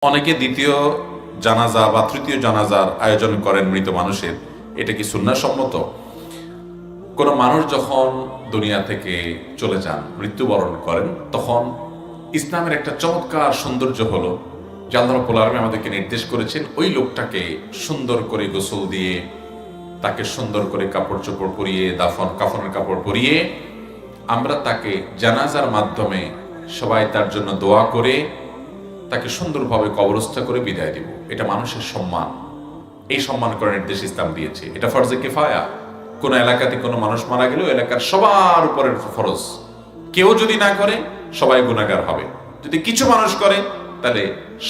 অনেকে দ্বিতীয় জানাজা বা তৃতীয় জানাজার আয়োজন করেন মৃত মানুষের। এটা কি সুন্নাহসম্মত? কোনো মানুষ যখন দুনিয়া থেকে চলে যান, মৃত্যুবরণ করেন, তখন ইসলামের একটা চমৎকার সৌন্দর্য হলো যে আল্লাহ রাব্বুল আলামিন আমাদেরকে নির্দেশ করেছেন ওই লোকটাকে সুন্দর করে গোসল দিয়ে, তাকে সুন্দর করে কাপড় চোপড় পরিয়ে, কাফনের কাপড় পরিয়ে আমরা তাকে জানাজার মাধ্যমে সবাই তার জন্য দোয়া করে তাকে সুন্দরভাবে কবরস্থ করে বিদায় দিব। এটা মানুষের সম্মান, এই সম্মান করার নির্দেশ ইসলাম দিয়েছে। এটা ফরজে কিফায়া। কোন এলাকাতে কোনো মানুষ মারা গেলেও এলাকার সবার উপরের ফরজ। কেউ যদি না করে সবাই গুনাহগার হবে। যদি কিছু মানুষ করে তাহলে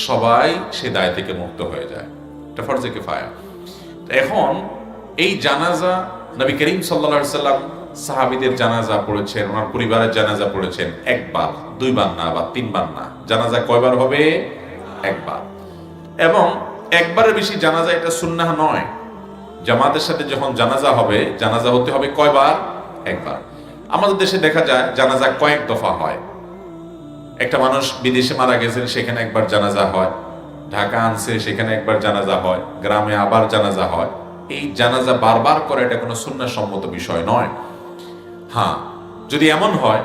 সবাই সে দায় থেকে মুক্ত হয়ে যায়। এটা ফরজে কিফায়া। এখন এই জানাজা নবী করিম সাল্লাল্লাহু আলাইহি সাল্লাম সাহাবীদের জানাজা পড়েছেন, ওনার পরিবারের জানাজা পড়েছেন একবার, দুইবার না বা তিনবার না। জানাজা কয়বার হবে? একবার। এবং একবারের বেশি জানাজা এটা সুন্নাহ নয়। জামাতের সাথে যখন জানাজা হবে, জানাজা হতে হবে কয়বার? একবার। আমাদের দেশে দেখা যায় জানাজা কয়েক দফা হয়। একটা মানুষ বিদেশে মারা গেছেন, সেখানে একবার জানাজা হয়। ঢাকা আনছে, সেখানে একবার জানাজা হয়। গ্রামে আবার জানাজা হয়। এই জানাজা বারবার করে এটা কোনো সুন্নাহসম্মত বিষয় নয়। হ্যাঁ, যদি এমন হয়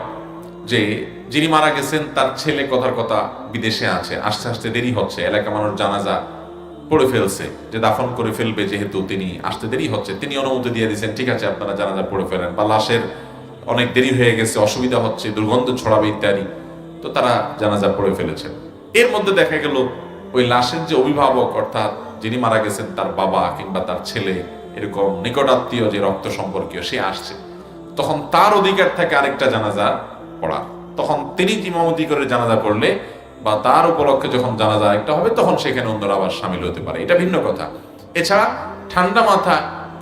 যে যিনি মারা গেছেন তার ছেলে কথার কথা বিদেশে আছে, আস্তে আস্তে দেরি হচ্ছে, এলাকা মানুষ জানাজা পড়ে ফেলছে, যে দাফন করে ফেলবে, যেহেতু তিনি আসতে দেরি হচ্ছে, তিনি অনুমতি দিয়ে দিয়েছেন ঠিক আছে আপনারা জানাজা পড়ে ফেলেন, বা লাশের অনেক দেরি হয়ে গেছে, অসুবিধা হচ্ছে, দুর্গন্ধ ছড়াবে ইত্যাদি, তো তারা জানাজা পড়ে ফেলেছেন। এর মধ্যে দেখা গেল ওই লাশের যে অভিভাবক, অর্থাৎ যিনি মারা গেছেন তার বাবা কিংবা তার ছেলে, এরকম নিকটাত্মীয় যে রক্ত সম্পর্কীয়, সে আসছে, তখন তার অধিকার থাকে আরেকটা জানাজা পড়া। তখন তিনি ইমামতি করে জানাজা পড়লে বা তার উপলক্ষে যখন জানাজা একটা হবে, তখন সেখানে অন্যরা আবার সামিল হতে পারে, এটা ভিন্ন কথা। এছাড়া ঠান্ডা মাথা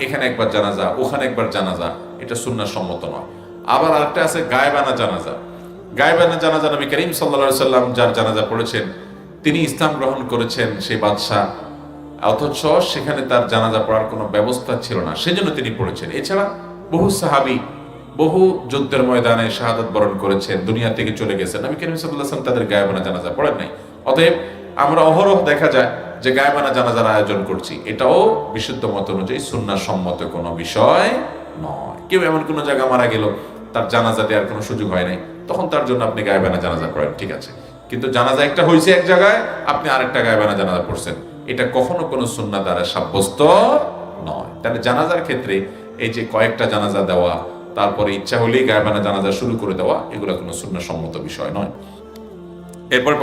এখানে একবার জানাজা, ওখানে একবার জানাজা, এটা সুন্নাহসম্মত নয়। আবার আরেকটা আছে গায়েবানা জানাজা। গায়েবানা জানাজা নবী করিম সাল্লাল্লাহু আলাইহি সাল্লাম যার জানাজা পড়েছেন, তিনি ইসলাম গ্রহণ করেছেন, সেই বাদশাহ, অথচ সেখানে তার জানাজা পড়ার কোনো ব্যবস্থা ছিল না, সেজন্য তিনি পড়েছেন। এছাড়া বহু সাহাবী বহু যুদ্ধের ময়দানে শাহাদাত বরণ করেছেন, দুনিয়া থেকে চলে গেছেন, নবী করিম সাল্লাল্লাহু আলাইহি ওয়াসাল্লাম তাদের গায়েবানা জানাজা পড়েন নাই। অতএব আমরা অহরহ দেখা যায় যে গায়েবানা জানাজার আয়োজন করছি, এটাও বিশুদ্ধ মত অনুযায়ী সুন্নাহসম্মত কোনো বিষয় নয়। কেউ এমন কোনো জায়গা মারা গেল, তার জানাজা দেওয়ার কোনো সুযোগ হয় নাই, তখন তার জন্য আপনি গায়েবানা জানাজা পড়েন, ঠিক আছে। কিন্তু জানাজা একটা হয়েছে এক জায়গায়, আপনি আরেকটা গায়েবানা জানাজা পড়ছেন, এটা কখনো কোনো সুন্নাহ দ্বারা সাব্যস্ত নয়। তাহলে জানাজার ক্ষেত্রে এই যে কয়েকটা জানাজা দেওয়া, তারপরে ইচ্ছা হলেই গায়েবানা জানাজা শুরু করে দেওয়া, এগুলো কোনো সুন্নাহসম্মত বিষয় নয়। এরপর